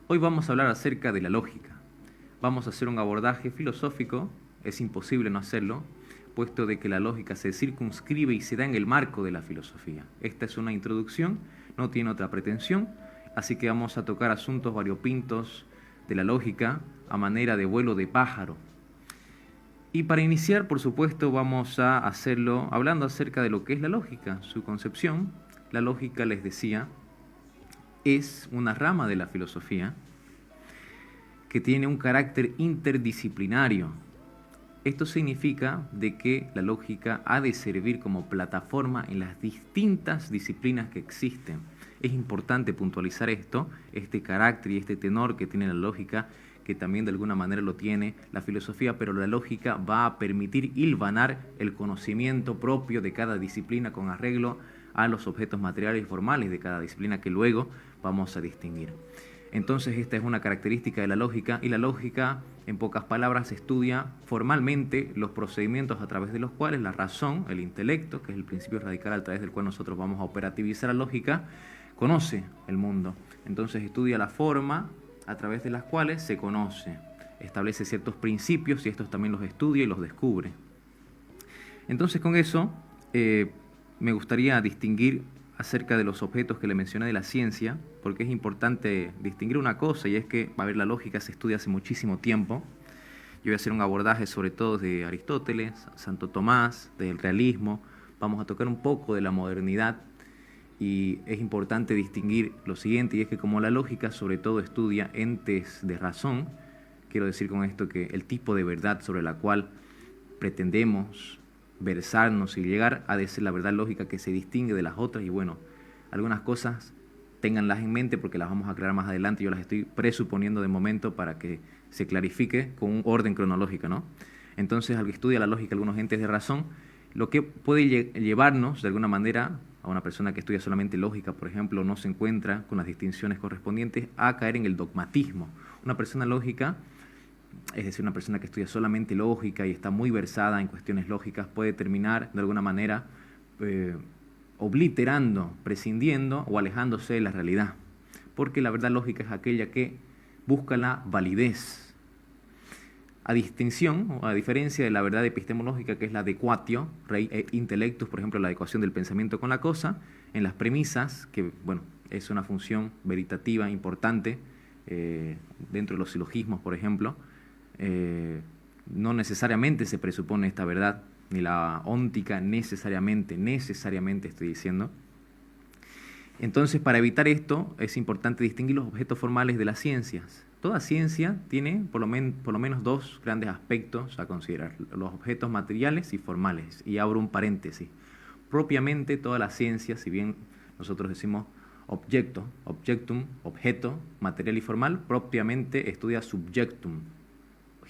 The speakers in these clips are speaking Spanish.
Hoy vamos a hablar acerca de la lógica. Vamos a hacer un abordaje filosófico, es imposible no hacerlo, puesto de que la lógica se circunscribe y se da en el marco de la filosofía. Esta es una introducción, no tiene otra pretensión, así que vamos a tocar asuntos variopintos de la lógica a manera de vuelo de pájaro. Y para iniciar, por supuesto, vamos a hacerlo hablando acerca de lo que es la lógica, su concepción. La lógica, les decía, es una rama de la filosofía que tiene un carácter interdisciplinario. Esto significa de que la lógica ha de servir como plataforma en las distintas disciplinas que existen. Es importante puntualizar esto, este carácter y este tenor que tiene la lógica, que también de alguna manera lo tiene la filosofía, pero la lógica va a permitir hilvanar el conocimiento propio de cada disciplina con arreglo a los objetos materiales y formales de cada disciplina que luego vamos a distinguir. Entonces esta es una característica de la lógica, y la lógica, en pocas palabras, estudia formalmente los procedimientos a través de los cuales la razón, el intelecto, que es el principio radical a través del cual nosotros vamos a operativizar la lógica, conoce el mundo. Entonces estudia la forma a través de las cuales se conoce, establece ciertos principios y estos también los estudia y los descubre. Entonces con eso me gustaría distinguir acerca de los objetos que le mencioné de la ciencia, porque es importante distinguir una cosa, y es que, a ver, la lógica se estudia hace muchísimo tiempo. Yo voy a hacer un abordaje sobre todo de Aristóteles, Santo Tomás, del realismo, vamos a tocar un poco de la modernidad, y es importante distinguir lo siguiente, y es que como la lógica sobre todo estudia entes de razón, quiero decir con esto que el tipo de verdad sobre la cual pretendemos versarnos y llegar a decir la verdad lógica que se distingue de las otras, y bueno, algunas cosas ténganlas en mente porque las vamos a aclarar más adelante, yo las estoy presuponiendo de momento para que se clarifique con un orden cronológico, ¿no? Entonces, al que estudia la lógica algunos entes de razón, lo que puede llevarnos de alguna manera a una persona que estudia solamente lógica, por ejemplo, no se encuentra con las distinciones correspondientes, a caer en el dogmatismo. Una persona lógica, es decir, una persona que estudia solamente lógica y está muy versada en cuestiones lógicas, puede terminar de alguna manera obliterando, prescindiendo o alejándose de la realidad. Porque la verdad lógica es aquella que busca la validez. A distinción o a diferencia de la verdad epistemológica, que es la adequatio, rei et intellectus, por ejemplo, la adecuación del pensamiento con la cosa, en las premisas, que bueno, es una función veritativa importante dentro de los silogismos, por ejemplo, no necesariamente se presupone esta verdad, ni la óntica necesariamente estoy diciendo. Entonces, para evitar esto, es importante distinguir los objetos formales de las ciencias. Toda ciencia tiene por lo menos dos grandes aspectos a considerar, los objetos materiales y formales. Y abro un paréntesis. Propiamente toda la ciencia, si bien nosotros decimos objectum, objeto, material y formal, propiamente estudia subjectum,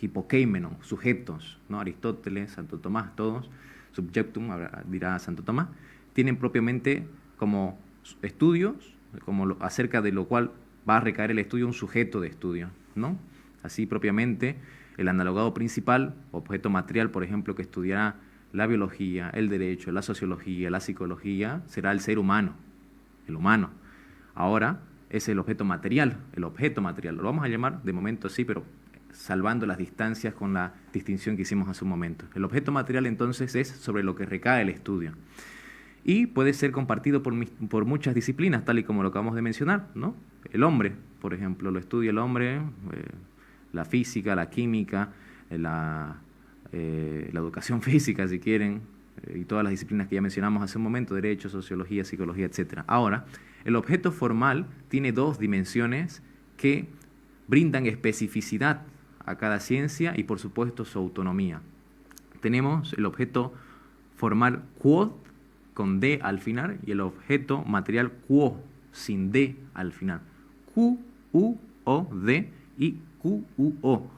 hipokeimenon, sujetos, ¿no? Aristóteles, Santo Tomás, todos, subjectum, dirá Santo Tomás, tienen propiamente como estudios, como acerca de lo cual va a recaer el estudio, un sujeto de estudio, ¿no? Así propiamente, el analogado principal, objeto material, por ejemplo, que estudiará la biología, el derecho, la sociología, la psicología, será el ser humano, el humano. Ahora es el objeto material, lo vamos a llamar de momento así, pero salvando las distancias con la distinción que hicimos hace un momento. El objeto material entonces es sobre lo que recae el estudio. Y puede ser compartido por muchas disciplinas, tal y como lo acabamos de mencionar, ¿no? El hombre, por ejemplo, lo estudia el hombre, la física, la química, la educación física, si quieren, y todas las disciplinas que ya mencionamos hace un momento, derecho, sociología, psicología, etc. Ahora, el objeto formal tiene dos dimensiones que brindan especificidad a cada ciencia y, por supuesto, su autonomía. Tenemos el objeto formal quod, con D al final, y el objeto material quo, sin D al final. Q, U, O, D y Q, U, O.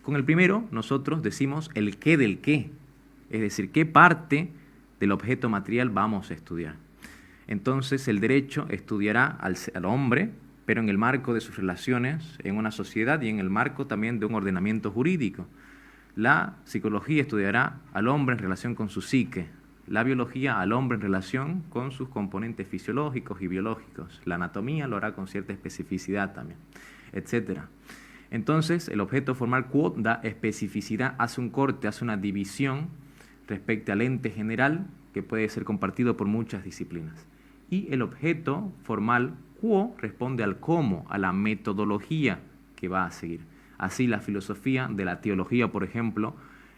Con el primero, nosotros decimos el qué del qué, es decir, qué parte del objeto material vamos a estudiar. Entonces, el derecho estudiará al hombre, pero en el marco de sus relaciones en una sociedad y en el marco también de un ordenamiento jurídico. La psicología estudiará al hombre en relación con su psique, la biología al hombre en relación con sus componentes fisiológicos y biológicos. La anatomía lo hará con cierta especificidad también. etc. Entonces, el objeto formal quod da especificidad, hace un corte, hace una división respecto al ente general que puede ser compartido por muchas disciplinas. Y el objeto formal quo responde al cómo, a la metodología que va a seguir. Así, la filosofía de la teología, por ejemplo,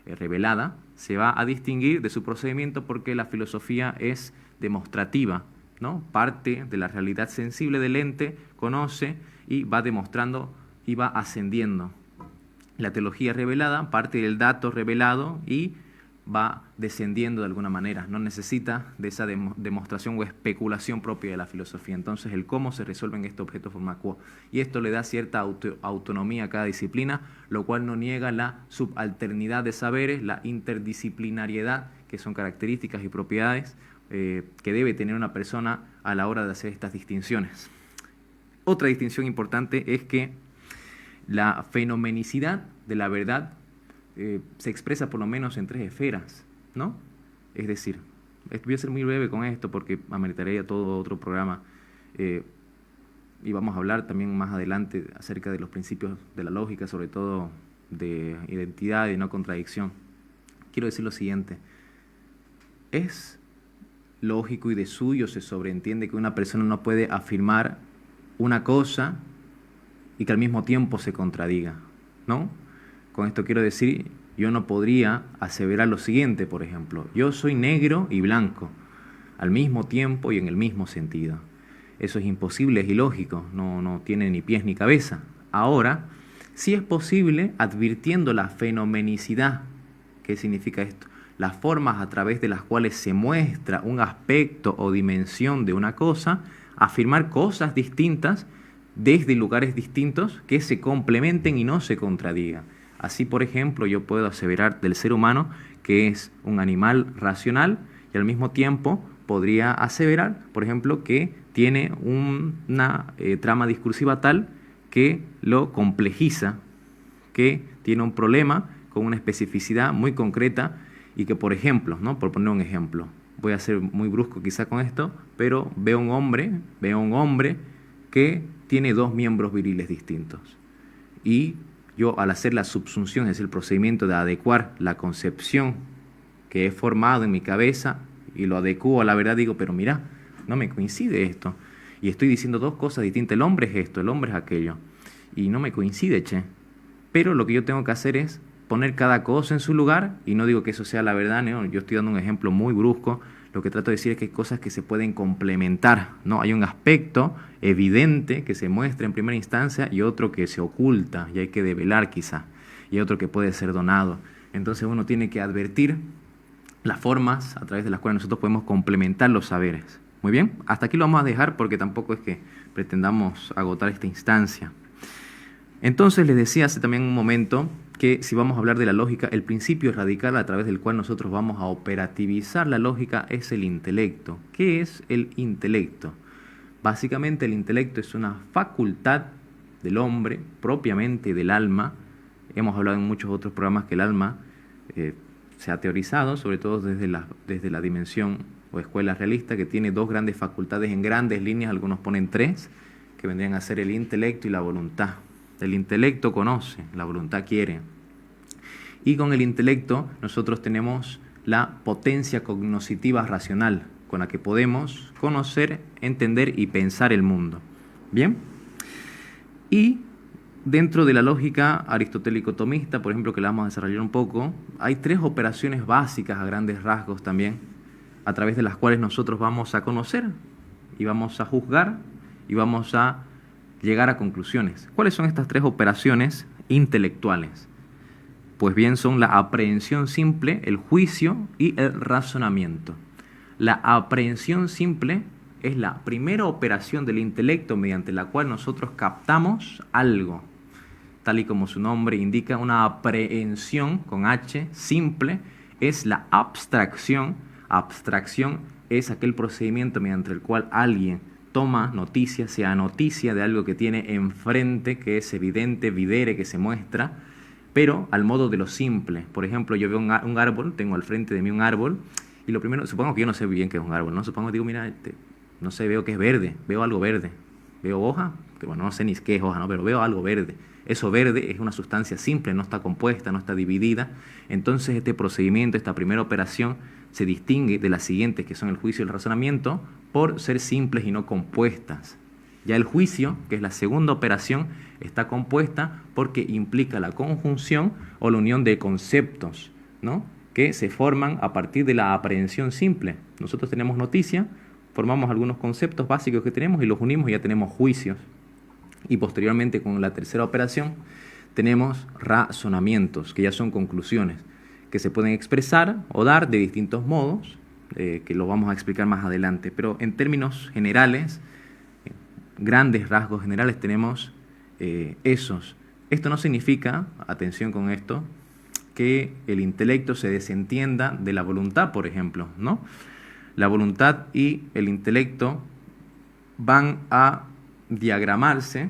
revelada, se va a distinguir de su procedimiento porque la filosofía es demostrativa, ¿no? Parte de la realidad sensible del ente, conoce y va demostrando y va ascendiendo. La teología revelada parte del dato revelado y va descendiendo de alguna manera, no necesita de esa demostración o especulación propia de la filosofía. Entonces, el cómo se resuelve en este objeto formal quo. Y esto le da cierta autonomía a cada disciplina, lo cual no niega la subalternidad de saberes, la interdisciplinariedad, que son características y propiedades que debe tener una persona a la hora de hacer estas distinciones. Otra distinción importante es que la fenomenicidad de la verdad se expresa por lo menos en 3 esferas, ¿no? Es decir, voy a ser muy breve con esto porque ameritaría todo otro programa y vamos a hablar también más adelante acerca de los principios de la lógica, sobre todo de identidad y no contradicción. Quiero decir lo siguiente: es lógico y de suyo se sobreentiende que una persona no puede afirmar una cosa y que al mismo tiempo se contradiga, ¿no? Con esto quiero decir, yo no podría aseverar lo siguiente, por ejemplo: yo soy negro y blanco, al mismo tiempo y en el mismo sentido. Eso es imposible, es ilógico, no tiene ni pies ni cabeza. Ahora, sí es posible, advirtiendo la fenomenicidad. ¿Qué significa esto? Las formas a través de las cuales se muestra un aspecto o dimensión de una cosa, afirmar cosas distintas desde lugares distintos que se complementen y no se contradigan. Así, por ejemplo, yo puedo aseverar del ser humano que es un animal racional y al mismo tiempo podría aseverar, por ejemplo, que tiene una trama discursiva tal que lo complejiza, que tiene un problema con una especificidad muy concreta y que, por ejemplo, ¿no? Por poner un ejemplo, voy a ser muy brusco quizá con esto, pero veo un hombre que tiene 2 miembros viriles distintos. Y yo, al hacer la subsunción, es el procedimiento de adecuar la concepción que he formado en mi cabeza y lo adecuo a la verdad, digo, pero mira, no me coincide esto. Y estoy diciendo 2 cosas distintas. El hombre es esto, el hombre es aquello. Y no me coincide, che. Pero lo que yo tengo que hacer es poner cada cosa en su lugar, y no digo que eso sea la verdad, ¿no? Yo estoy dando un ejemplo muy brusco. Lo que trato de decir es que hay cosas que se pueden complementar, ¿no? Hay un aspecto evidente que se muestra en primera instancia y otro que se oculta y hay que develar quizá, y otro que puede ser donado. Entonces uno tiene que advertir las formas a través de las cuales nosotros podemos complementar los saberes. Muy bien, hasta aquí lo vamos a dejar porque tampoco es que pretendamos agotar esta instancia. Entonces les decía hace también un momento que si vamos a hablar de la lógica, el principio radical a través del cual nosotros vamos a operativizar la lógica es el intelecto. ¿Qué es el intelecto? Básicamente el intelecto es una facultad del hombre, propiamente del alma. Hemos hablado en muchos otros programas que el alma se ha teorizado, sobre todo desde la dimensión o escuela realista, que tiene 2 grandes facultades en grandes líneas, algunos ponen 3, que vendrían a ser el intelecto y la voluntad. El intelecto conoce, la voluntad quiere. Y con el intelecto nosotros tenemos la potencia cognoscitiva racional, con la que podemos conocer, entender y pensar el mundo. ¿Bien? Y dentro de la lógica aristotélico-tomista, por ejemplo, que la vamos a desarrollar un poco, hay 3 operaciones básicas a grandes rasgos también, a través de las cuales nosotros vamos a conocer y vamos a juzgar y vamos a llegar a conclusiones. ¿Cuáles son estas 3 operaciones intelectuales? Pues bien, son la aprehensión simple, el juicio y el razonamiento. La aprehensión simple es la primera operación del intelecto mediante la cual nosotros captamos algo. Tal y como su nombre indica, una aprehensión con H simple es la abstracción. Abstracción es aquel procedimiento mediante el cual alguien toma noticia, sea noticia de algo que tiene enfrente, que es evidente, videre, que se muestra, pero al modo de lo simple. Por ejemplo, yo veo un árbol, tengo al frente de mí un árbol, y lo primero, supongo que yo no sé bien qué es un árbol, ¿no? Supongo que digo, mira, no sé, veo que es verde, veo algo verde. Veo hoja, que bueno, no sé ni qué es hoja, ¿no? Pero veo algo verde. Eso verde es una sustancia simple, no está compuesta, no está dividida. Entonces este procedimiento, esta primera operación, se distingue de las siguientes, que son el juicio y el razonamiento, por ser simples y no compuestas. Ya el juicio, que es la segunda operación, está compuesta porque implica la conjunción o la unión de conceptos, ¿no?, que se forman a partir de la aprehensión simple. Nosotros tenemos noticia, formamos algunos conceptos básicos que tenemos y los unimos y ya tenemos juicios. Y posteriormente, con la tercera operación, tenemos razonamientos, que ya son conclusiones, que se pueden expresar o dar de distintos modos, que lo vamos a explicar más adelante. Pero en términos generales, grandes rasgos generales, tenemos esos. Esto no significa, atención con esto, que el intelecto se desentienda de la voluntad, por ejemplo, ¿no? La voluntad y el intelecto van a diagramarse,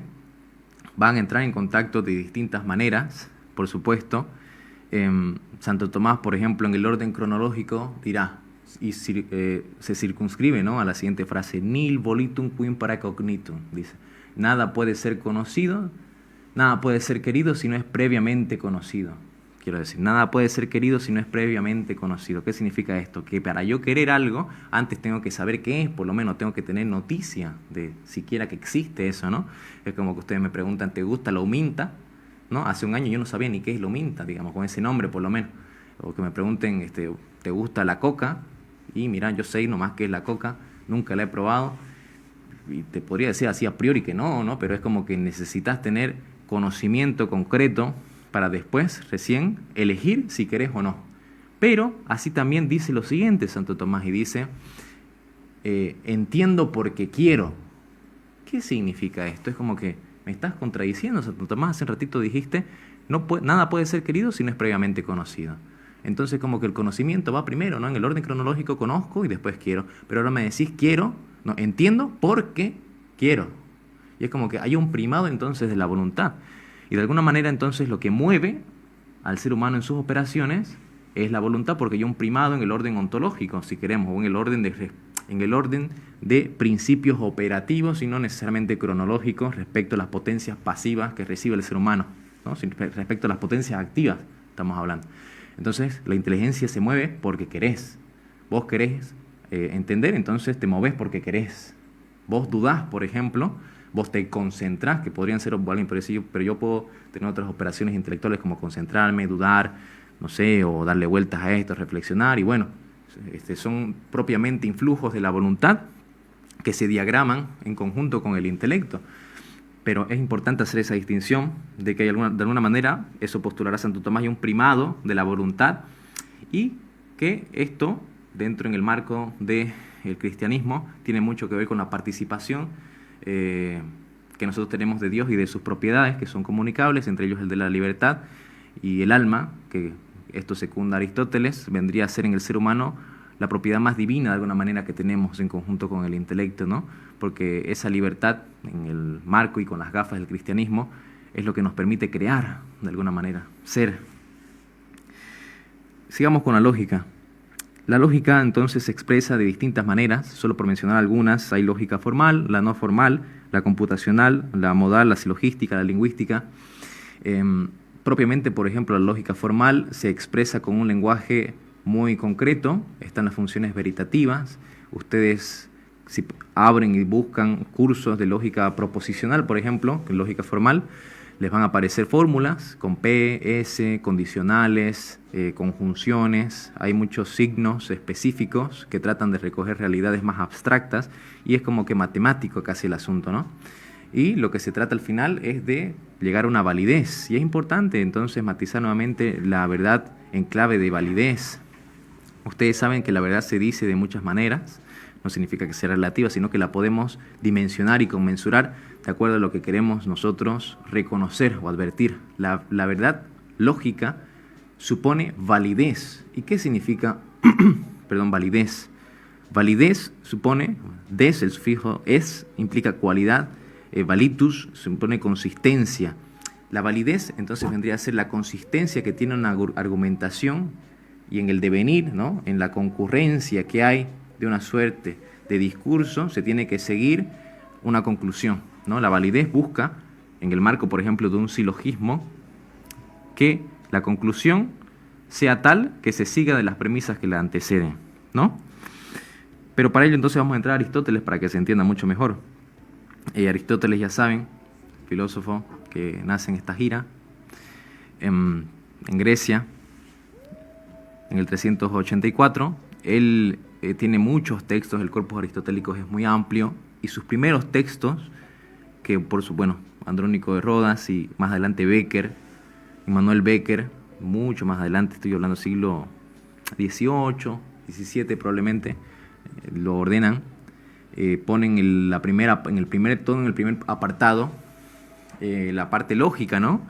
van a entrar en contacto de distintas maneras, por supuesto. Santo Tomás, por ejemplo, en el orden cronológico dirá, y se circunscribe, ¿no?, a la siguiente frase: nil volitum quim para cognitum, dice, nada puede ser conocido, nada puede ser querido si no es previamente conocido. Quiero decir, nada puede ser querido si no es previamente conocido. ¿Qué significa esto? Que para yo querer algo, antes tengo que saber qué es, por lo menos tengo que tener noticia de siquiera que existe eso, ¿no? Es como que ustedes me preguntan, ¿te gusta la huminta? ¿No? Hace un año yo no sabía ni qué es la huminta, digamos, con ese nombre por lo menos. O que me pregunten, ¿te gusta la coca? Y mira, yo sé nomás qué es la coca, nunca la he probado. Y te podría decir así a priori que no, ¿no? Pero es como que necesitas tener conocimiento concreto para después recién elegir si querés o no. Pero así también dice lo siguiente Santo Tomás, y dice, entiendo porque quiero. ¿Qué significa esto? Es como que me estás contradiciendo, Santo Tomás. Hace un ratito dijiste, nada puede ser querido si no es previamente conocido. Entonces como que el conocimiento va primero, ¿no? En el orden cronológico conozco y después quiero. Pero ahora me decís quiero, no, entiendo porque quiero. Y es como que hay un primado entonces de la voluntad. Y de alguna manera entonces lo que mueve al ser humano en sus operaciones es la voluntad, porque hay un primado en el orden ontológico, si queremos, o en el orden de principios operativos y no necesariamente cronológicos respecto a las potencias pasivas que recibe el ser humano, ¿no? Respecto a las potencias activas estamos hablando. Entonces la inteligencia se mueve porque querés. Vos querés entender, entonces te movés porque querés. Vos dudás, por ejemplo, vos te concentrás, que podrían ser alguien parecido, pero yo puedo tener otras operaciones intelectuales como concentrarme, dudar, no sé, o darle vueltas a esto, reflexionar, y bueno, son propiamente influjos de la voluntad que se diagraman en conjunto con el intelecto. Pero es importante hacer esa distinción de que de alguna manera, eso postulará Santo Tomás, hay un primado de la voluntad, y que esto, dentro en el marco del cristianismo, tiene mucho que ver con la participación que nosotros tenemos de Dios y de sus propiedades, que son comunicables, entre ellos el de la libertad y el alma, que esto secunda a Aristóteles, vendría a ser en el ser humano la propiedad más divina de alguna manera que tenemos en conjunto con el intelecto, ¿no? Porque esa libertad en el marco y con las gafas del cristianismo es lo que nos permite crear de alguna manera, ser. Sigamos con la lógica. La lógica entonces se expresa de distintas maneras, solo por mencionar algunas. Hay lógica formal, la no formal, la computacional, la modal, la silogística, la lingüística. Propiamente, por ejemplo, la lógica formal se expresa con un lenguaje muy concreto, están las funciones veritativas. Ustedes, si abren y buscan cursos de lógica proposicional, por ejemplo, en lógica formal, les van a aparecer fórmulas con P, S, condicionales, conjunciones. Hay muchos signos específicos que tratan de recoger realidades más abstractas, y es como que matemático casi el asunto, ¿no? Y lo que se trata al final es de llegar a una validez, y es importante entonces matizar nuevamente la verdad en clave de validez. Ustedes saben que la verdad se dice de muchas maneras, no significa que sea relativa, sino que la podemos dimensionar y conmensurar de acuerdo a lo que queremos nosotros reconocer o advertir. La verdad lógica supone validez. ¿Y qué significa validez? Validez supone, des, el sufijo es, implica cualidad, valitus supone consistencia. La validez entonces vendría a ser la consistencia que tiene una argumentación y en el devenir, ¿no? En la concurrencia que hay de una suerte de discurso, se tiene que seguir una conclusión, ¿no? La validez busca, en el marco, por ejemplo, de un silogismo, que la conclusión sea tal que se siga de las premisas que la anteceden, ¿no? Pero para ello entonces vamos a entrar a Aristóteles para que se entienda mucho mejor. Aristóteles, ya saben, filósofo que nace en esta gira, en Grecia, en el 384. Él tiene muchos textos, el corpus aristotélico es muy amplio, y sus primeros textos, que Andrónico de Rodas y más adelante Becker, Immanuel Becker, mucho más adelante, estoy hablando siglo XVIII, XVII probablemente, lo ordenan, ponen en el primer apartado la parte lógica, ¿no?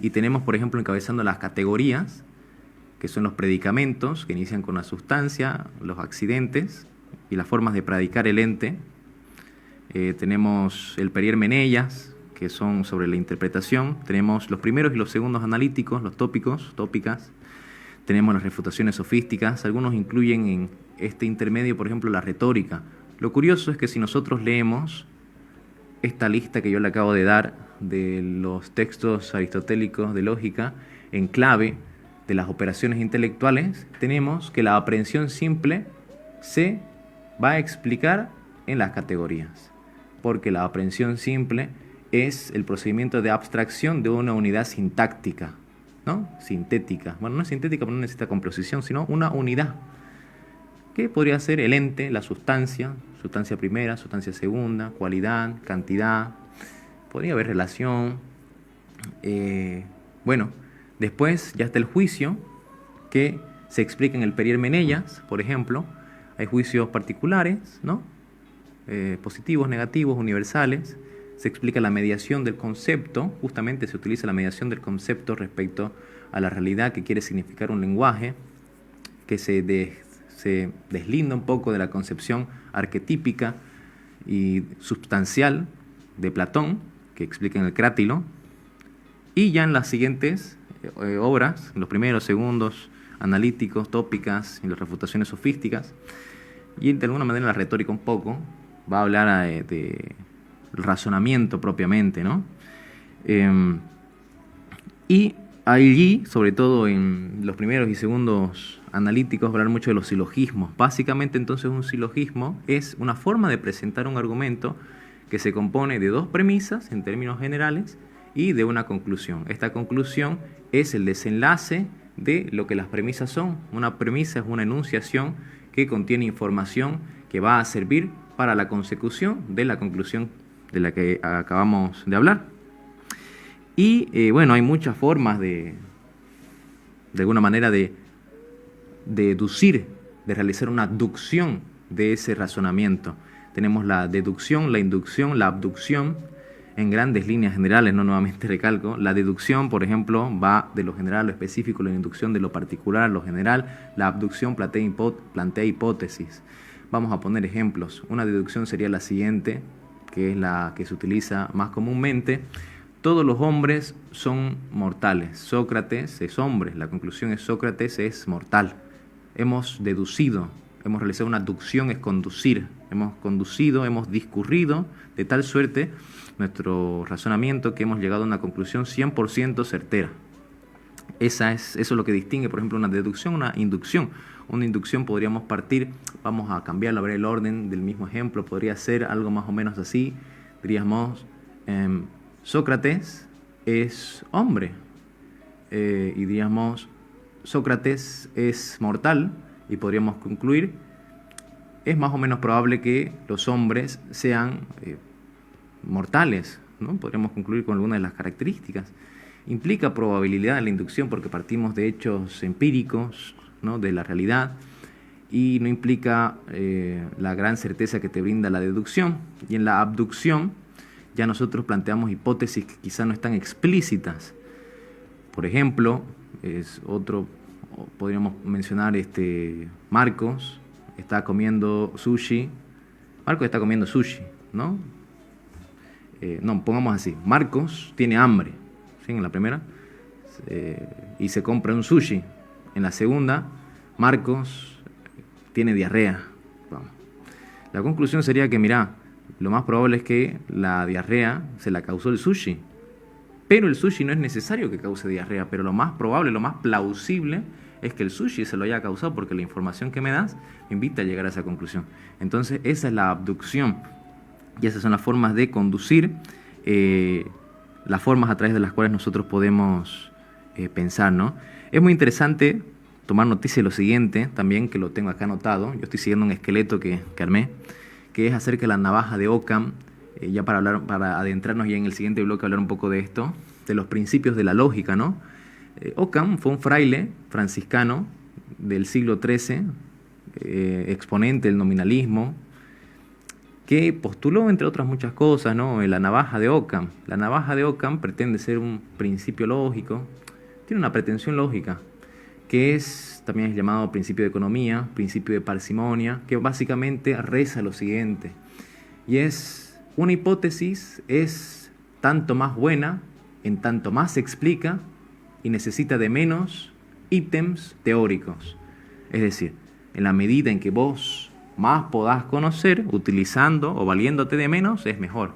Y tenemos, por ejemplo, encabezando las categorías, que son los predicamentos, que inician con la sustancia, los accidentes y las formas de predicar el ente. Tenemos el Perier Menellas, que son sobre la interpretación. Tenemos los primeros y los segundos analíticos, los tópicos, tópicas. Tenemos las refutaciones sofísticas. Algunos incluyen en este intermedio, por ejemplo, la retórica. Lo curioso es que si nosotros leemos esta lista que yo le acabo de dar de los textos aristotélicos de lógica en clave de las operaciones intelectuales, tenemos que la aprehensión simple se va a explicar en las categorías, porque la aprehensión simple es el procedimiento de abstracción de una unidad sintáctica, ¿no? Sintética. Bueno, no es sintética porque no necesita composición, sino una unidad, que podría ser el ente, la sustancia, sustancia primera, sustancia segunda, cualidad, cantidad, podría haber relación. Después ya está el juicio, que se explica en el Perier Menellas, por ejemplo. Hay juicios particulares, ¿no? Positivos, negativos, universales. Se explica la mediación del concepto, justamente se utiliza la mediación del concepto respecto a la realidad que quiere significar un lenguaje, que se deslinda un poco de la concepción arquetípica y substancial de Platón, que explica en el Crátilo. Y ya en las siguientes obras, los primeros, segundos, analíticos, tópicas y las refutaciones sofísticas, y de alguna manera la retórica un poco, va a hablar de razonamiento propiamente, ¿no? Y allí, sobre todo en los primeros y segundos analíticos, va a hablar mucho de los silogismos. Básicamente, entonces, un silogismo es una forma de presentar un argumento que se compone de dos premisas en términos generales y de una conclusión. Esta conclusión es el desenlace de lo que las premisas son. Una premisa es una enunciación que contiene información que va a servir para la consecución de la conclusión de la que acabamos de hablar. Y hay muchas formas de alguna manera de deducir, de realizar una aducción de ese razonamiento. Tenemos la deducción, la inducción, la abducción, en grandes líneas generales, no nuevamente recalco. La deducción, por ejemplo, va de lo general a lo específico, la inducción de lo particular a lo general. La abducción plantea hipótesis. Vamos a poner ejemplos. Una deducción sería la siguiente, que es la que se utiliza más comúnmente. Todos los hombres son mortales. Sócrates es hombre. La conclusión es Sócrates es mortal. Hemos deducido, hemos realizado una aducción, es conducir. Hemos conducido, hemos discurrido de tal suerte nuestro razonamiento que hemos llegado a una conclusión 100% certera. Eso es lo que distingue, por ejemplo, una deducción, una inducción. Una inducción podríamos partir, vamos a cambiarlo, a ver el orden del mismo ejemplo, podría ser algo más o menos así. Diríamos, Sócrates es hombre, y diríamos, Sócrates es mortal, y podríamos concluir, es más o menos probable que los hombres sean mortales, ¿no? Podríamos concluir con alguna de las características. Implica probabilidad la inducción porque partimos de hechos empíricos, ¿no? De la realidad, y no implica la gran certeza que te brinda la deducción. Y en la abducción ya nosotros planteamos hipótesis que quizá no están explícitas. Por ejemplo, podríamos mencionar Marcos está comiendo sushi. Marcos está comiendo sushi, ¿no? Pongamos así, Marcos tiene hambre, ¿sí? En la primera, y se compra un sushi. En la segunda, Marcos tiene diarrea. Vamos. La conclusión sería que, lo más probable es que la diarrea se la causó el sushi. Pero el sushi no es necesario que cause diarrea, pero lo más probable, lo más plausible es que el sushi se lo haya causado porque la información que me das me invita a llegar a esa conclusión. Entonces esa es la abducción y esas son las formas de conducir, las formas a través de las cuales nosotros podemos pensar, ¿no? Es muy interesante tomar noticia de lo siguiente, también que lo tengo acá anotado. Yo estoy siguiendo un esqueleto que armé, que es acerca de la navaja de Occam. Ya para adentrarnos ya en el siguiente bloque, hablar un poco de esto, de los principios de la lógica, ¿no? Occam fue un fraile franciscano del siglo XIII, exponente del nominalismo, que postuló, entre otras muchas cosas, ¿no?, la navaja de Occam. La navaja de Occam pretende ser un principio lógico, tiene una pretensión lógica, que también es llamado principio de economía, principio de parsimonia, que básicamente reza lo siguiente, y es: una hipótesis es tanto más buena en tanto más se explica y necesita de menos ítems teóricos. Es decir, en la medida en que vos más podás conocer, utilizando o valiéndote de menos, es mejor.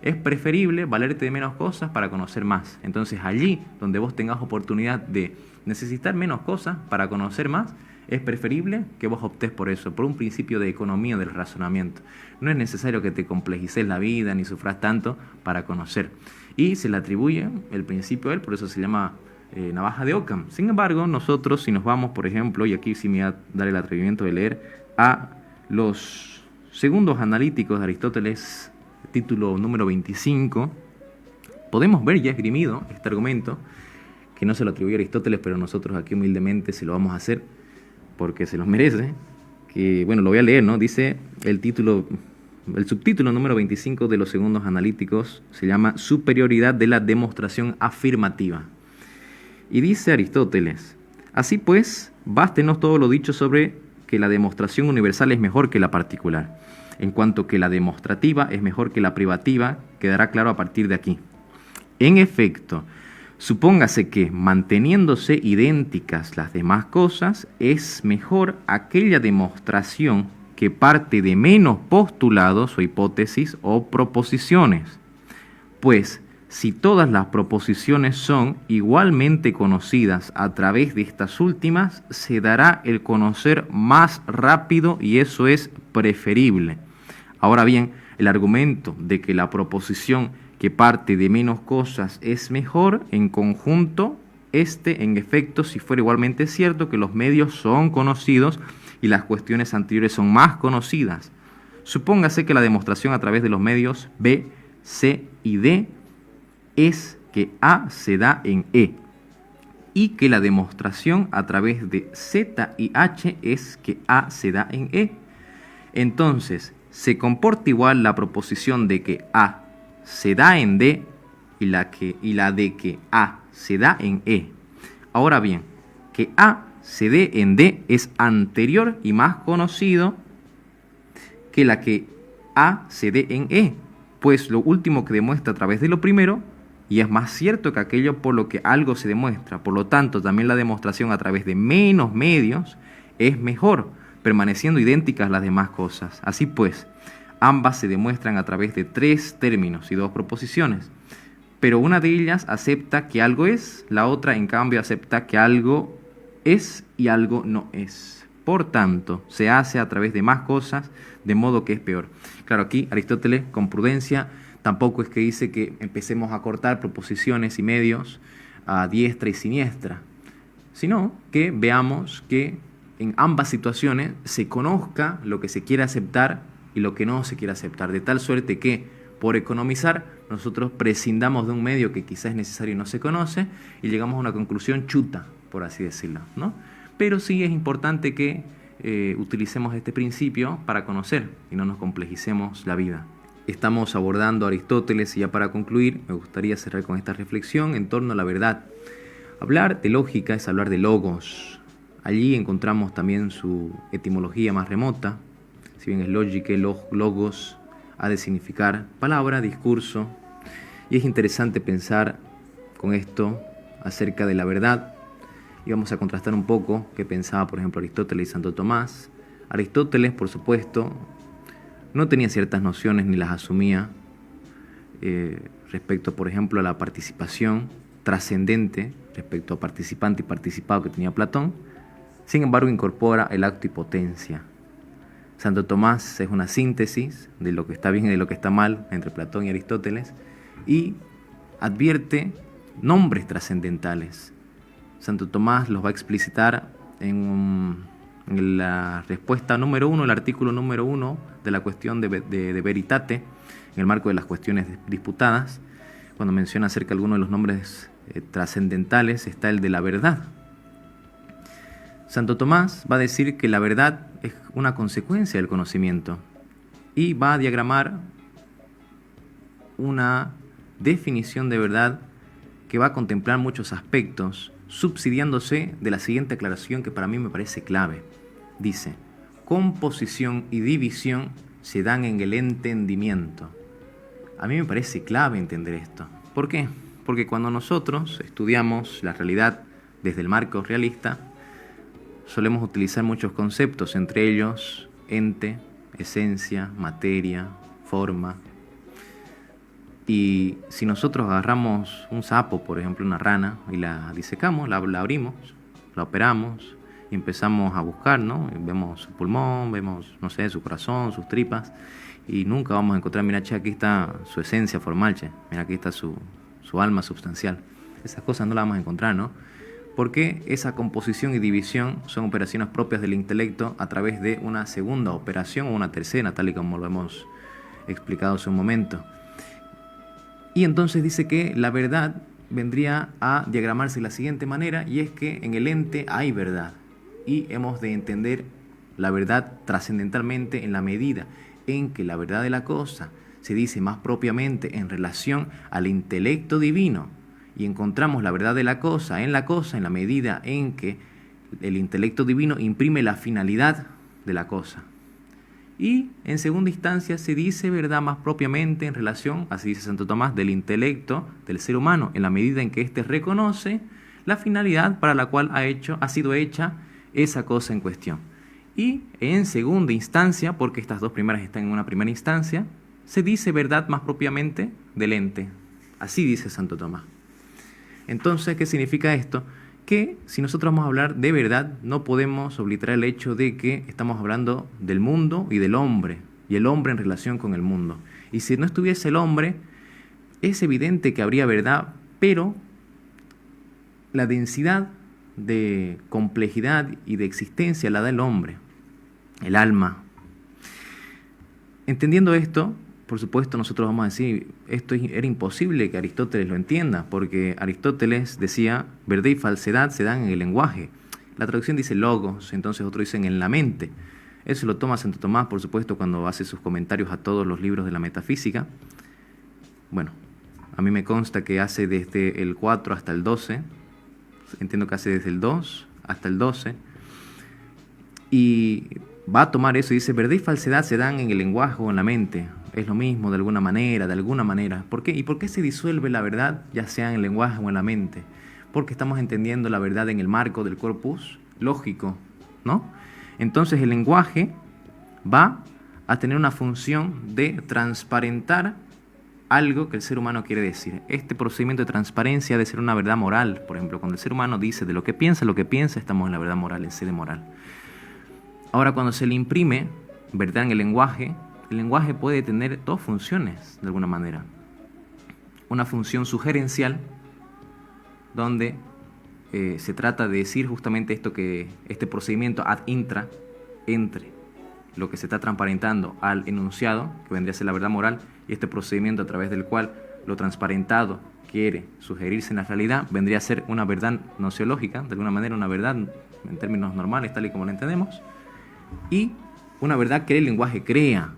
Es preferible valerte de menos cosas para conocer más. Entonces allí donde vos tengas oportunidad de necesitar menos cosas para conocer más, es preferible que vos optes por eso, por un principio de economía del razonamiento. No es necesario que te complejices la vida ni sufras tanto para conocer. Y se le atribuye el principio a él, por eso se llama navaja de Occam. Sin embargo, nosotros, si nos vamos, por ejemplo, y aquí sí me voy a dar el atrevimiento de leer, a los segundos analíticos de Aristóteles, título número 25, podemos ver ya esgrimido este argumento, que no se lo atribuye a Aristóteles, pero nosotros aquí humildemente se lo vamos a hacer, porque se los merece, que, bueno, lo voy a leer, ¿no? Dice el subtítulo número 25 de los segundos analíticos, se llama Superioridad de la demostración afirmativa. Y dice Aristóteles: así pues, bástenos todo lo dicho sobre que la demostración universal es mejor que la particular. En cuanto que la demostrativa es mejor que la privativa, quedará claro a partir de aquí. En efecto, supóngase que, manteniéndose idénticas las demás cosas, es mejor aquella demostración que parte de menos postulados o hipótesis o proposiciones. Pues, si todas las proposiciones son igualmente conocidas a través de estas últimas, se dará el conocer más rápido y eso es preferible. Ahora bien, el argumento de que la proposición que parte de menos cosas es mejor en conjunto, en efecto, si fuera igualmente cierto que los medios son conocidos y las cuestiones anteriores son más conocidas. Supóngase que la demostración a través de los medios B, C y D es que A se da en E, y que la demostración a través de Z y H es que A se da en E. Entonces, se comporta igual la proposición de que A se da en D y la de que A se da en E. Ahora bien, que A se dé en D es anterior y más conocido que la que A se dé en E, pues lo último que demuestra a través de lo primero, y es más cierto que aquello por lo que algo se demuestra. Por lo tanto, también la demostración a través de menos medios es mejor, permaneciendo idénticas las demás cosas. Así pues, ambas se demuestran a través de 3 términos y 2 proposiciones, pero una de ellas acepta que algo es, la otra en cambio acepta que algo es y algo no es. Por tanto, se hace a través de más cosas, de modo que es peor. Claro, aquí Aristóteles, con prudencia, tampoco es que dice que empecemos a cortar proposiciones y medios a diestra y siniestra, sino que veamos que en ambas situaciones se conozca lo que se quiere aceptar y lo que no se quiere aceptar, de tal suerte que, por economizar, nosotros prescindamos de un medio que quizás es necesario y no se conoce y llegamos a una conclusión chuta, por así decirlo, ¿no? Pero sí es importante que utilicemos este principio para conocer y no nos complejicemos la vida. Estamos abordando a Aristóteles y ya para concluir me gustaría cerrar con esta reflexión en torno a la verdad. Hablar de lógica es hablar de logos. Allí encontramos también su etimología más remota. Si bien es lógica, logos ha de significar palabra, discurso. Y es interesante pensar con esto acerca de la verdad. Y vamos a contrastar un poco qué pensaba, por ejemplo, Aristóteles y Santo Tomás. Aristóteles, por supuesto, no tenía ciertas nociones ni las asumía respecto, por ejemplo, a la participación trascendente, respecto a participante y participado que tenía Platón. Sin embargo, incorpora el acto y potencia. Santo Tomás es una síntesis de lo que está bien y de lo que está mal entre Platón y Aristóteles y advierte nombres trascendentales. Santo Tomás los va a explicitar en la respuesta número 1, el artículo número 1 de la cuestión de veritate, en el marco de las cuestiones disputadas, cuando menciona acerca de algunos de los nombres trascendentales, está el de la verdad. Santo Tomás va a decir que la verdad es una consecuencia del conocimiento y va a diagramar una definición de verdad que va a contemplar muchos aspectos, subsidiándose de la siguiente aclaración que para mí me parece clave. Dice, composición y división se dan en el entendimiento. A mí me parece clave entender esto. ¿Por qué? Porque cuando nosotros estudiamos la realidad desde el marco realista, solemos utilizar muchos conceptos, entre ellos ente, esencia, materia, forma. Y si nosotros agarramos un sapo, por ejemplo una rana, y la disecamos, la abrimos, la operamos y empezamos a buscar, ¿no? Vemos su pulmón, vemos, no sé, su corazón, sus tripas, y nunca vamos a encontrar, mira, che, aquí está su esencia formal, che, mira, aquí está su alma substancial. Esas cosas no las vamos a encontrar, ¿no? Porque esa composición y división son operaciones propias del intelecto a través de una segunda operación o una tercera, tal y como lo hemos explicado hace un momento. Y entonces dice que la verdad vendría a diagramarse de la siguiente manera, y es que en el ente hay verdad, y hemos de entender la verdad trascendentalmente en la medida en que la verdad de la cosa se dice más propiamente en relación al intelecto divino, y encontramos la verdad de la cosa en la medida en que el intelecto divino imprime la finalidad de la cosa. Y en segunda instancia se dice verdad más propiamente en relación, así dice Santo Tomás, del intelecto del ser humano, en la medida en que éste reconoce la finalidad para la cual ha sido hecha esa cosa en cuestión. Y en segunda instancia, porque estas dos primeras están en una primera instancia, se dice verdad más propiamente del ente. Así dice Santo Tomás. Entonces, ¿qué significa esto? Que si nosotros vamos a hablar de verdad, no podemos obliterar el hecho de que estamos hablando del mundo y del hombre, y el hombre en relación con el mundo. Y si no estuviese el hombre, es evidente que habría verdad, pero la densidad de complejidad y de existencia la da el hombre, el alma. Entendiendo esto, por supuesto, nosotros vamos a decir, esto era imposible que Aristóteles lo entienda, porque Aristóteles decía, verdad y falsedad se dan en el lenguaje. La traducción dice logos, entonces otros dicen en la mente. Eso lo toma Santo Tomás, por supuesto, cuando hace sus comentarios a todos los libros de la metafísica. Bueno, a mí me consta que hace desde el 4 hasta el 12, entiendo que hace desde el 2 hasta el 12, y va a tomar eso y dice, verdad y falsedad se dan en el lenguaje o en la mente. Es lo mismo de alguna manera, de alguna manera. ¿Por qué? ¿Y por qué se disuelve la verdad, ya sea en el lenguaje o en la mente? Porque estamos entendiendo la verdad en el marco del corpus lógico, ¿no? Entonces el lenguaje va a tener una función de transparentar algo que el ser humano quiere decir. Este procedimiento de transparencia ha de ser una verdad moral. Por ejemplo, cuando el ser humano dice de lo que piensa, estamos en la verdad moral, en sede moral. Ahora, cuando se le imprime verdad en el lenguaje puede tener dos funciones, de alguna manera. Una función sugerencial, donde se trata de decir justamente esto, que este procedimiento ad intra, entre lo que se está transparentando al enunciado, que vendría a ser la verdad moral, y este procedimiento a través del cual lo transparentado quiere sugerirse en la realidad, vendría a ser una verdad nociológica, de alguna manera una verdad en términos normales, tal y como lo entendemos, y una verdad que el lenguaje crea,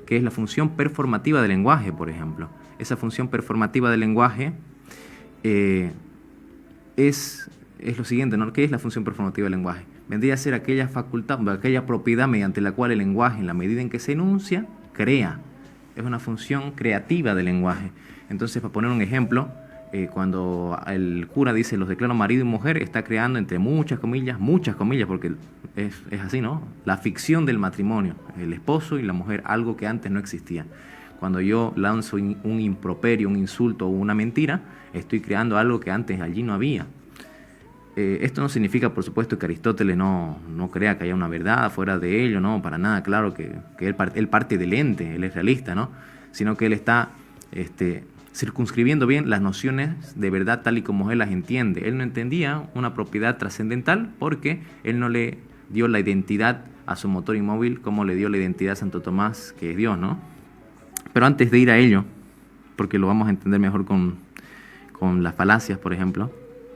que es la función performativa del lenguaje, por ejemplo. Esa función performativa del lenguaje es lo siguiente, ¿no? ¿Qué es la función performativa del lenguaje? Vendría a ser aquella facultad, aquella propiedad mediante la cual el lenguaje, en la medida en que se enuncia, crea. Es una función creativa del lenguaje. Entonces, para poner un ejemplo, cuando el cura dice los declaro marido y mujer, está creando entre muchas comillas, porque es así, ¿no? La ficción del matrimonio, el esposo y la mujer, algo que antes no existía. Cuando yo lanzo un improperio, un insulto o una mentira, estoy creando algo que antes allí no había. Esto no significa, por supuesto, que Aristóteles no crea que haya una verdad fuera de ello, no, para nada, claro que él parte del ente, él es realista, ¿no? Sino que él está circunscribiendo bien las nociones de verdad tal y como él las entiende. Él no entendía una propiedad trascendental porque él no le dio la identidad a su motor inmóvil como le dio la identidad a Santo Tomás, que es Dios, ¿no? Pero antes de ir a ello, porque lo vamos a entender mejor con las falacias, por ejemplo,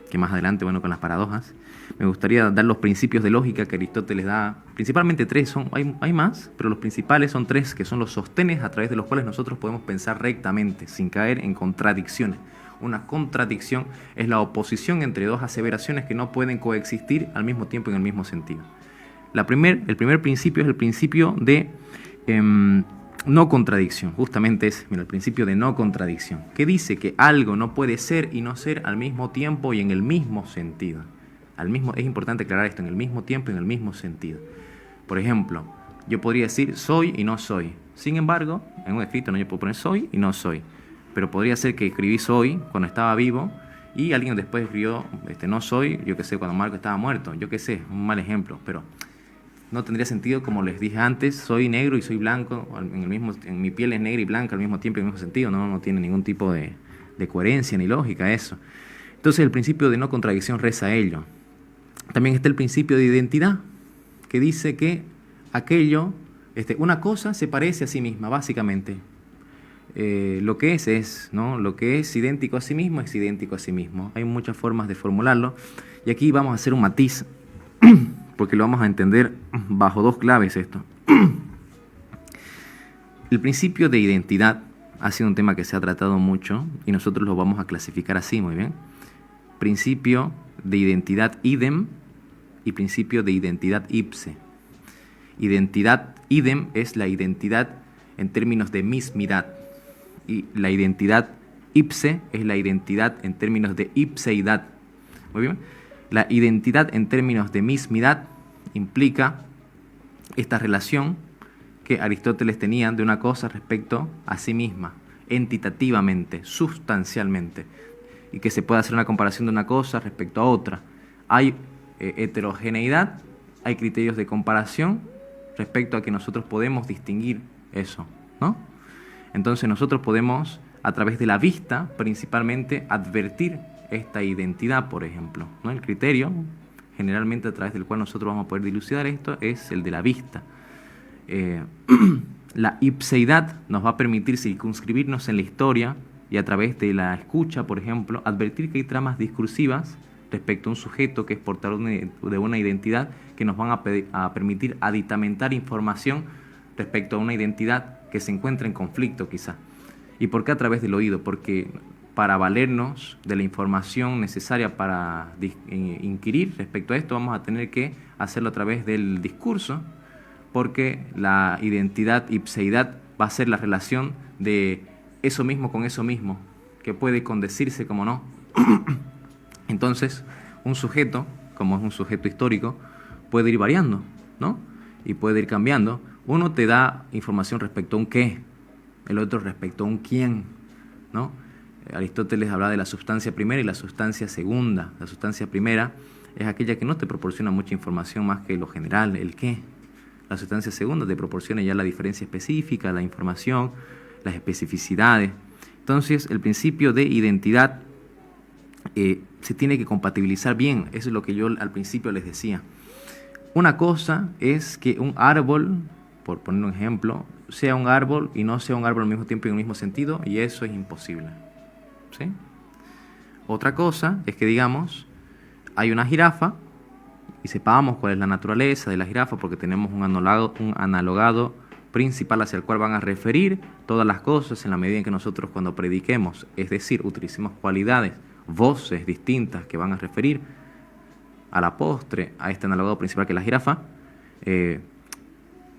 que más adelante, bueno, con las paradojas, me gustaría dar los principios de lógica que Aristóteles da, principalmente tres, hay más, pero los principales son tres, que son los sostenes a través de los cuales nosotros podemos pensar rectamente, sin caer en contradicciones. Una contradicción es la oposición entre dos aseveraciones que no pueden coexistir al mismo tiempo en el mismo sentido. El primer principio es el principio de no contradicción, justamente es el principio de no contradicción, que dice que algo no puede ser y no ser al mismo tiempo y en el mismo sentido. Es importante aclarar esto, en el mismo tiempo y en el mismo sentido. Por ejemplo, yo podría decir soy y no soy. Sin embargo, en un escrito no yo puedo poner soy y no soy. Pero podría ser que escribí soy cuando estaba vivo y alguien después escribió no soy, yo qué sé, cuando Marco estaba muerto. Yo qué sé, un mal ejemplo, pero no tendría sentido, como les dije antes, soy negro y soy blanco, en mi piel es negra y blanca al mismo tiempo y en el mismo sentido, no tiene ningún tipo de coherencia ni lógica eso. Entonces el principio de no contradicción reza ello. También está el principio de identidad, que dice que una cosa se parece a sí misma, básicamente. Lo que es, ¿no? Lo que es idéntico a sí mismo es idéntico a sí mismo. Hay muchas formas de formularlo, y aquí vamos a hacer un matiz, porque lo vamos a entender bajo dos claves esto. El principio de identidad ha sido un tema que se ha tratado mucho y nosotros lo vamos a clasificar así, muy bien. Principio de identidad idem y principio de identidad ipse. Identidad idem es la identidad en términos de mismidad y la identidad ipse es la identidad en términos de ipseidad. Muy bien. La identidad en términos de mismidad implica esta relación que Aristóteles tenía de una cosa respecto a sí misma, entitativamente, sustancialmente, y que se puede hacer una comparación de una cosa respecto a otra. Hay heterogeneidad, hay criterios de comparación respecto a que nosotros podemos distinguir eso, ¿no? Entonces nosotros podemos, a través de la vista, principalmente, advertir esta identidad, por ejemplo, ¿no? El criterio, generalmente a través del cual nosotros vamos a poder dilucidar esto, es el de la vista. La ipseidad nos va a permitir circunscribirnos en la historia y a través de la escucha, por ejemplo, advertir que hay tramas discursivas respecto a un sujeto que es portador de una identidad que nos van a permitir aditamentar información respecto a una identidad que se encuentra en conflicto quizá. ¿Y por qué a través del oído? Porque para valernos de la información necesaria para inquirir respecto a esto, vamos a tener que hacerlo a través del discurso, porque la identidad ipseidad va a ser la relación de eso mismo con eso mismo, que puede condecirse como no. Entonces, un sujeto, como es un sujeto histórico, puede ir variando, ¿no? Y puede ir cambiando. Uno te da información respecto a un qué, el otro respecto a un quién, ¿no? Aristóteles habla de la sustancia primera y la sustancia segunda. La sustancia primera es aquella que no te proporciona mucha información más que lo general, el qué. La sustancia segunda te proporciona ya la diferencia específica, la información, las especificidades. Entonces, el principio de identidad se tiene que compatibilizar bien. Eso es lo que yo al principio les decía. Una cosa es que un árbol, por poner un ejemplo, sea un árbol y no sea un árbol al mismo tiempo y en el mismo sentido, y eso es imposible. ¿Sí? Otra cosa es que, digamos, hay una jirafa y sepamos cuál es la naturaleza de la jirafa porque tenemos un analogado principal hacia el cual van a referir todas las cosas en la medida en que nosotros cuando prediquemos, es decir, utilicemos cualidades, voces distintas que van a referir a la postre a este analogado principal que es la jirafa.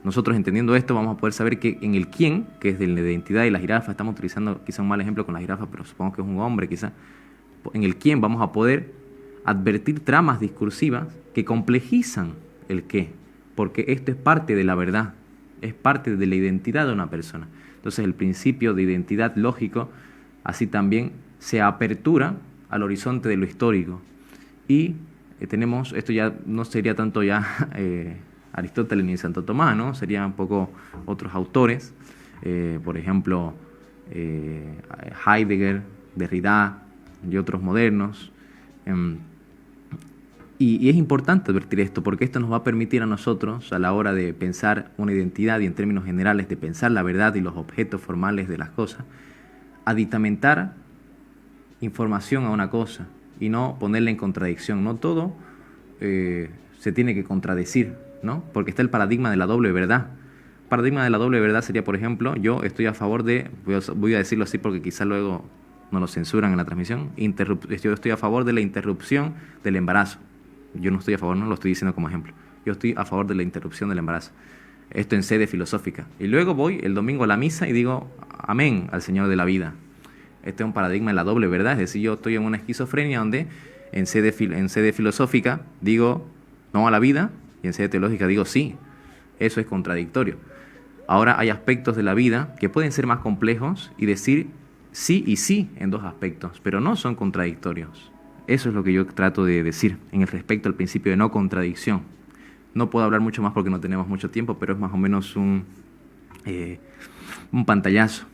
Nosotros entendiendo esto vamos a poder saber que en el quién, que es de la identidad de la jirafa, estamos utilizando quizá un mal ejemplo con la jirafa, pero supongo que es un hombre quizá, en el quién vamos a poder advertir tramas discursivas que complejizan el qué, porque esto es parte de la verdad, es parte de la identidad de una persona. Entonces el principio de identidad lógico así también se apertura al horizonte de lo histórico. Y tenemos, esto ya no sería tanto ya Aristóteles ni Santo Tomás, ¿no? Serían un poco otros autores, por ejemplo, Heidegger, Derrida y otros modernos. Y es importante advertir esto, porque esto nos va a permitir a nosotros, a la hora de pensar una identidad y en términos generales de pensar la verdad y los objetos formales de las cosas, aditamentar información a una cosa y no ponerla en contradicción. No todo se tiene que contradecir, ¿no? Porque está el paradigma de la doble verdad. El paradigma de la doble verdad sería, por ejemplo, yo estoy a favor de, voy a decirlo así porque quizá luego no lo censuran en la transmisión, yo estoy a favor de la interrupción del embarazo. Yo no estoy a favor, no lo estoy diciendo como ejemplo. Yo estoy a favor de la interrupción del embarazo. Esto en sede filosófica. Y luego voy el domingo a la misa y digo amén al Señor de la vida. Este es un paradigma de la doble verdad. Es decir, yo estoy en una esquizofrenia donde en sede filosófica digo no a la vida y en sede teológica digo sí. Eso es contradictorio. Ahora hay aspectos de la vida que pueden ser más complejos y decir sí y sí en dos aspectos, pero no son contradictorios. Eso es lo que yo trato de decir en el respecto al principio de no contradicción. No puedo hablar mucho más porque no tenemos mucho tiempo, pero es más o menos un pantallazo.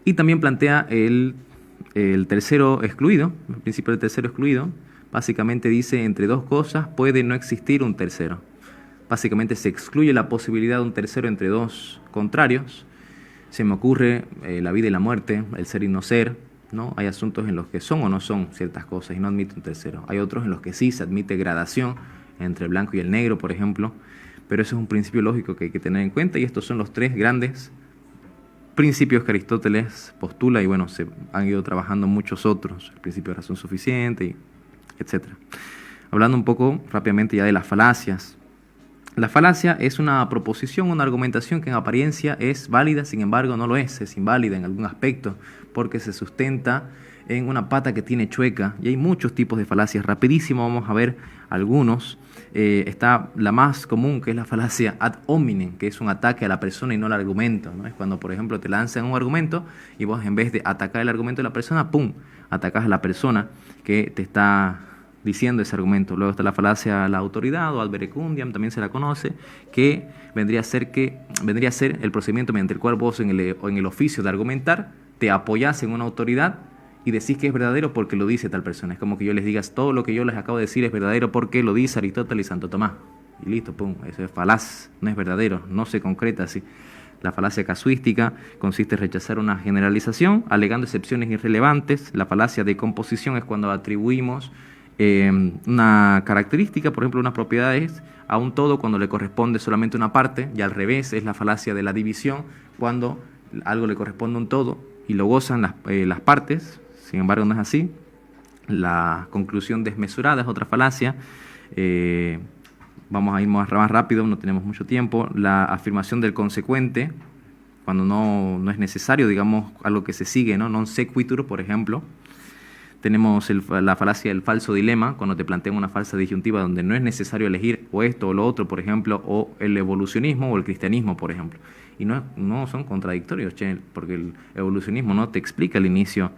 Y también plantea el tercero excluido, el principio del tercero excluido. Básicamente dice, entre dos cosas puede no existir un tercero. Básicamente se excluye la posibilidad de un tercero entre dos contrarios. Se me ocurre la vida y la muerte, el ser y no ser, ¿no? Hay asuntos en los que son o no son ciertas cosas y no admite un tercero. Hay otros en los que sí se admite gradación entre el blanco y el negro, por ejemplo, pero eso es un principio lógico que hay que tener en cuenta y estos son los tres grandes principios que Aristóteles postula y bueno, se han ido trabajando muchos otros, el principio de razón suficiente, etc. Hablando un poco rápidamente ya de las falacias. La falacia es una proposición, una argumentación que en apariencia es válida, sin embargo no lo es inválida en algún aspecto, porque se sustenta en una pata que tiene chueca, y hay muchos tipos de falacias. Rapidísimo vamos a ver algunos. Está la más común, que es la falacia ad hominem, que es un ataque a la persona y no al argumento, ¿no? Es cuando, por ejemplo, te lanzan un argumento y vos en vez de atacar el argumento de la persona, ¡pum!, atacás a la persona que te está diciendo ese argumento. Luego está la falacia a la autoridad o ad verecundiam, también se la conoce, que vendría a ser el procedimiento mediante el cual vos en el oficio de argumentar te apoyás en una autoridad y decís que es verdadero porque lo dice tal persona. Es como que yo les digas todo lo que yo les acabo de decir es verdadero porque lo dice Aristóteles y Santo Tomás. Y listo, pum, eso es falaz, no es verdadero, no se concreta así. La falacia casuística consiste en rechazar una generalización alegando excepciones irrelevantes. La falacia de composición es cuando atribuimos una característica, por ejemplo, unas propiedades a un todo cuando le corresponde solamente una parte, y al revés es la falacia de la división, cuando algo le corresponde a un todo y lo gozan las partes. Sin embargo, no es así. La conclusión desmesurada es otra falacia. Vamos a ir más rápido, no tenemos mucho tiempo. La afirmación del consecuente, cuando no es necesario, digamos, algo que se sigue, ¿no? Non sequitur, por ejemplo. Tenemos la falacia del falso dilema, cuando te plantean una falsa disyuntiva donde no es necesario elegir o esto o lo otro, por ejemplo, o el evolucionismo o el cristianismo, por ejemplo. Y no son contradictorios, porque el evolucionismo no te explica el inicio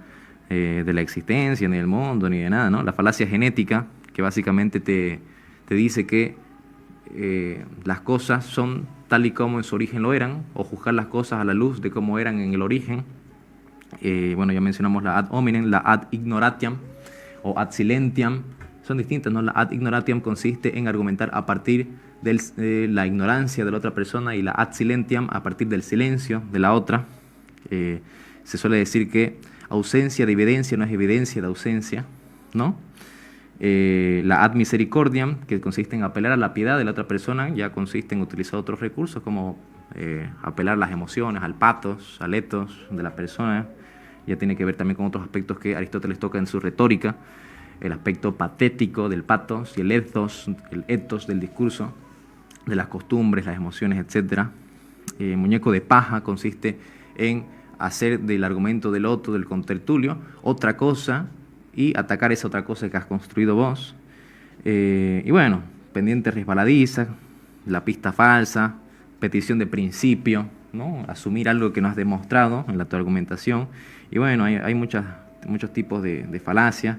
de la existencia, ni del mundo, ni de nada, ¿no? La falacia genética, que básicamente te dice que las cosas son tal y como en su origen lo eran, o juzgar las cosas a la luz de cómo eran en el origen. Bueno, ya mencionamos la ad hominem, la ad ignoratiam o ad silentiam, son distintas, ¿no? La ad ignoratiam consiste en argumentar a partir de la ignorancia de la otra persona y la ad silentiam a partir del silencio de la otra. Se suele decir que ausencia de evidencia no es evidencia de ausencia, ¿no? La ad misericordiam, que consiste en apelar a la piedad de la otra persona, ya consiste en utilizar otros recursos como apelar a las emociones, al pathos, al ethos de la persona. Ya tiene que ver también con otros aspectos que Aristóteles toca en su retórica, el aspecto patético del pathos y el ethos del discurso, de las costumbres, las emociones, etc. Muñeco de paja consiste en hacer del argumento del otro, del contertulio, otra cosa y atacar esa otra cosa que has construido vos. Y bueno, pendiente resbaladiza, la pista falsa, petición de principio, ¿no? Asumir algo que no has demostrado en tu argumentación. Y bueno, hay muchos tipos de falacias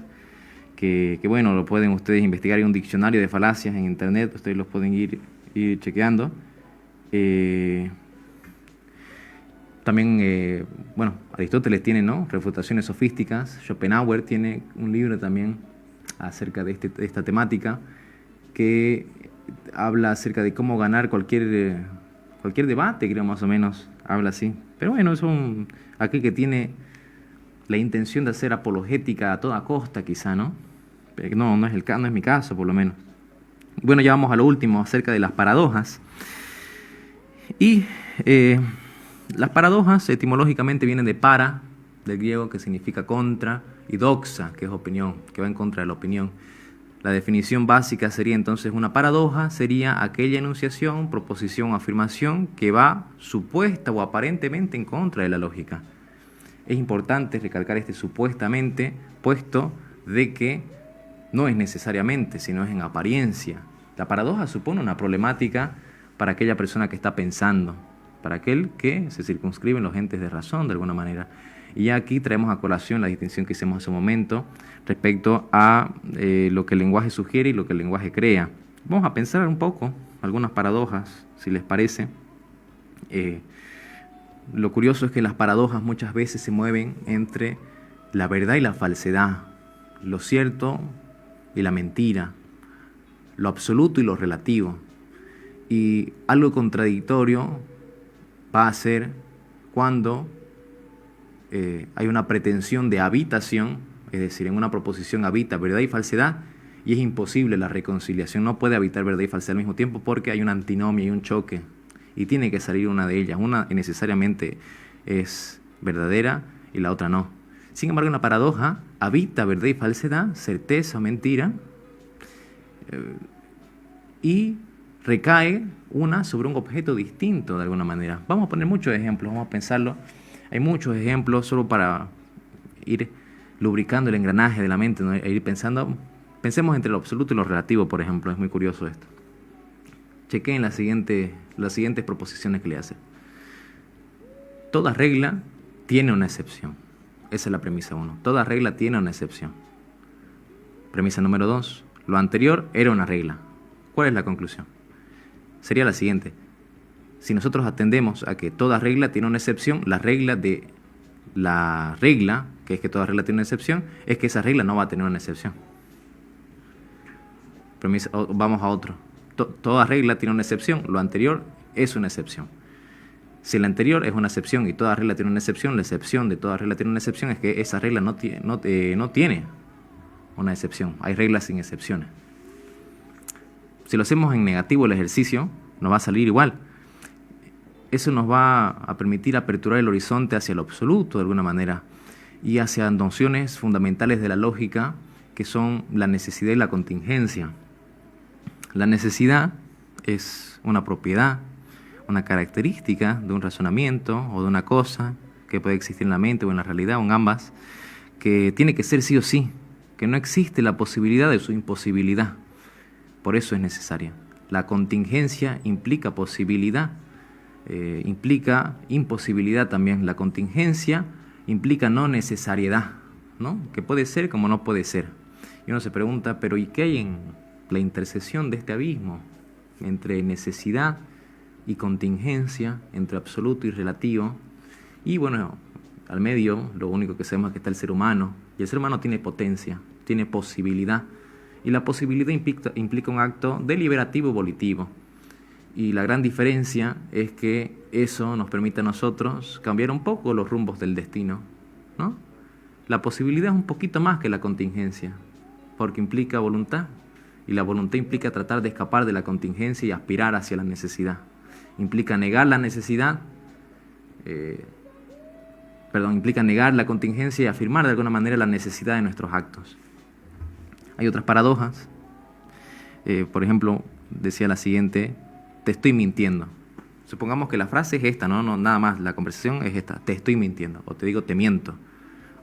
que, bueno, lo pueden ustedes investigar. Hay un diccionario de falacias en internet, ustedes los pueden ir chequeando. También, bueno, Aristóteles tiene, ¿no?, refutaciones sofísticas. Schopenhauer tiene un libro también acerca de esta temática que habla acerca de cómo ganar cualquier debate, creo, más o menos, habla así. Pero bueno, es aquel que tiene la intención de hacer apologética a toda costa, quizá, ¿no? Pero no es mi caso, por lo menos. Bueno, ya vamos a lo último, acerca de las paradojas. Y las paradojas etimológicamente vienen de para, del griego, que significa contra, y doxa, que es opinión, que va en contra de la opinión. La definición básica sería entonces: una paradoja sería aquella enunciación, proposición o afirmación que va supuesta o aparentemente en contra de la lógica. Es importante recalcar supuestamente, puesto de que no es necesariamente, sino es en apariencia. La paradoja supone una problemática para aquella persona que está pensando, para aquel que se circunscribe en los entes de razón de alguna manera. Y ya aquí traemos a colación la distinción que hicimos hace un momento respecto a lo que el lenguaje sugiere y lo que el lenguaje crea. Vamos a pensar un poco algunas paradojas, si les parece. Lo curioso es que las paradojas muchas veces se mueven entre la verdad y la falsedad, lo cierto y la mentira, lo absoluto y lo relativo. Y algo contradictorio va a ser cuando hay una pretensión de habitación, es decir, en una proposición habita verdad y falsedad, y es imposible la reconciliación. No puede habitar verdad y falsedad al mismo tiempo porque hay una antinomia y un choque, y tiene que salir una de ellas. Una necesariamente es verdadera y la otra no. Sin embargo, una paradoja habita verdad y falsedad, certeza o mentira, y recae una sobre un objeto distinto de alguna manera. Vamos a poner muchos ejemplos, vamos a pensarlo. Hay muchos ejemplos solo para ir lubricando el engranaje de la mente, ¿no? E ir pensando. Pensemos entre lo absoluto y lo relativo, por ejemplo. Es muy curioso esto. Chequeen las siguientes proposiciones que le hace. Toda regla tiene una excepción. Esa es la premisa 1. Toda regla tiene una excepción. Premisa número 2. Lo anterior era una regla. ¿Cuál es la conclusión? Sería la siguiente: si nosotros atendemos a que toda regla tiene una excepción, la regla, que es que toda regla tiene una excepción, es que esa regla no va a tener una excepción. Vamos a otro. Toda regla tiene una excepción, lo anterior es una excepción. Si la anterior es una excepción y toda regla tiene una excepción, la excepción de toda regla tiene una excepción es que esa regla no tiene una excepción. Hay reglas sin excepciones. Si lo hacemos en negativo el ejercicio, nos va a salir igual. Eso nos va a permitir aperturar el horizonte hacia lo absoluto de alguna manera y hacia nociones fundamentales de la lógica, que son la necesidad y la contingencia. La necesidad es una propiedad, una característica de un razonamiento o de una cosa que puede existir en la mente o en la realidad o en ambas, que tiene que ser sí o sí, que no existe la posibilidad de su imposibilidad. Por eso es necesaria. La contingencia implica posibilidad, implica imposibilidad también. La contingencia implica no necesariedad, ¿no? Que puede ser como no puede ser. Y uno se pregunta, pero ¿y qué hay en la intersección de este abismo entre necesidad y contingencia, entre absoluto y relativo? Y bueno, al medio lo único que sabemos es que está el ser humano, y el ser humano tiene potencia, tiene posibilidad, y la posibilidad implica un acto deliberativo y volitivo. Y la gran diferencia es que eso nos permite a nosotros cambiar un poco los rumbos del destino, ¿no? La posibilidad es un poquito más que la contingencia, porque implica voluntad, y la voluntad implica tratar de escapar de la contingencia y aspirar hacia la necesidad. Implica negar la necesidad, implica negar la contingencia y afirmar de alguna manera la necesidad de nuestros actos. Hay otras paradojas. Por ejemplo, decía la siguiente: te estoy mintiendo. Supongamos que la frase es esta, no nada más, la conversación es esta: te estoy mintiendo, o te digo te miento,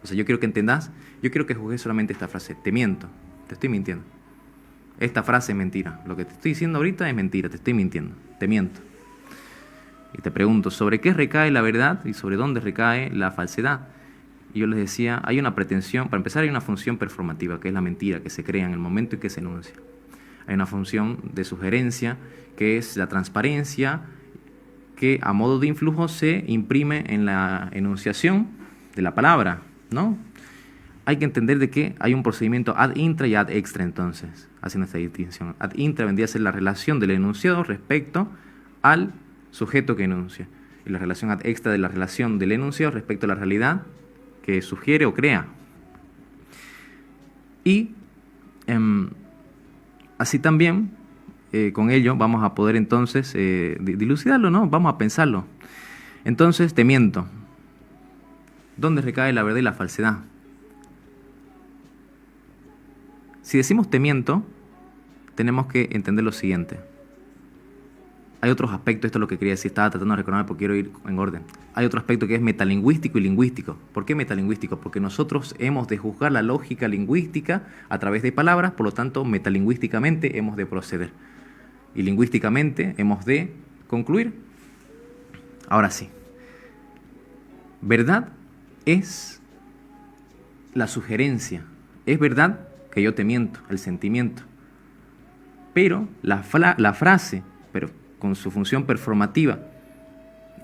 O sea, yo quiero que entendás, yo quiero que juzgues solamente esta frase. Te miento, te estoy mintiendo. Esta frase es mentira. Lo que te estoy diciendo ahorita es mentira, te estoy mintiendo, te miento. Y te pregunto, ¿sobre qué recae la verdad y sobre dónde recae la falsedad? Y yo les decía, hay una pretensión, para empezar hay una función performativa, que es la mentira, que se crea en el momento en que se enuncia. Hay una función de sugerencia, que es la transparencia, que a modo de influjo se imprime en la enunciación de la palabra, ¿no? Hay que entender de que hay un procedimiento ad intra y ad extra, entonces, haciendo esta distinción. Ad intra vendría a ser la relación del enunciado respecto al sujeto que enuncia, y la relación ad extra de la relación del enunciado respecto a la realidad que sugiere o crea. Y así también, con ello, vamos a poder entonces dilucidarlo, ¿no? Vamos a pensarlo. Entonces, te miento. ¿Dónde recae la verdad y la falsedad? Si decimos te miento, tenemos que entender lo siguiente. Hay otros aspectos, esto es lo que quería decir, estaba tratando de recordar porque quiero ir en orden. Hay otro aspecto que es metalingüístico y lingüístico. ¿Por qué metalingüístico? Porque nosotros hemos de juzgar la lógica lingüística a través de palabras, por lo tanto, metalingüísticamente hemos de proceder. Y lingüísticamente hemos de concluir. Ahora sí. Verdad es la sugerencia. Es verdad que yo te miento, el sentimiento. Pero la frase, pero con su función performativa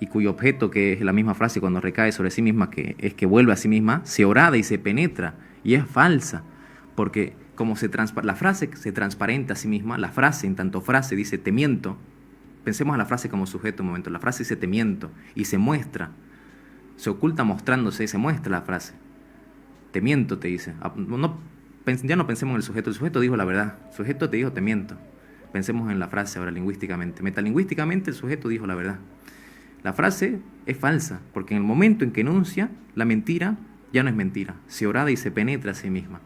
y cuyo objeto, que es la misma frase cuando recae sobre sí misma, que es que vuelve a sí misma, se orada y se penetra y es falsa, porque como la frase se transparenta a sí misma, la frase, en tanto frase, dice te miento. Pensemos a la frase como sujeto un momento. La frase dice te miento y se muestra, se oculta mostrándose y se muestra la frase. Te miento, te dice. Ya no pensemos en el sujeto dijo la verdad, el sujeto te dijo te miento. Pensemos en la frase ahora lingüísticamente. Metalingüísticamente el sujeto dijo la verdad. La frase es falsa, porque en el momento en que enuncia, la mentira ya no es mentira, se orada y se penetra a sí misma.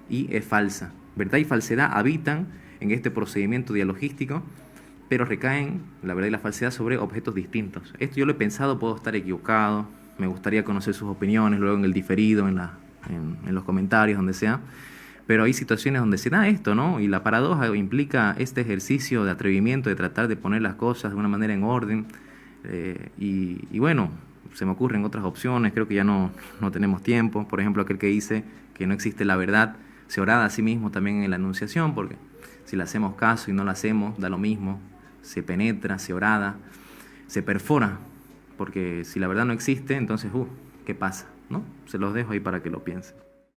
Y es falsa. Verdad y falsedad habitan en este procedimiento dialogístico, pero recaen, la verdad y la falsedad, sobre objetos distintos. Esto yo lo he pensado, puedo estar equivocado, me gustaría conocer sus opiniones, luego en el diferido, en los comentarios, donde sea. Pero hay situaciones donde se da esto, ¿no? Y la paradoja implica este ejercicio de atrevimiento, de tratar de poner las cosas de una manera en orden. Y bueno, se me ocurren otras opciones, creo que ya no tenemos tiempo. Por ejemplo, aquel que dice que no existe la verdad, se orada a sí mismo también en la enunciación, porque si le hacemos caso y no la hacemos, da lo mismo, se penetra, se orada, se perfora, porque si la verdad no existe, entonces, ¿qué pasa? ¿No? Se los dejo ahí para que lo piensen.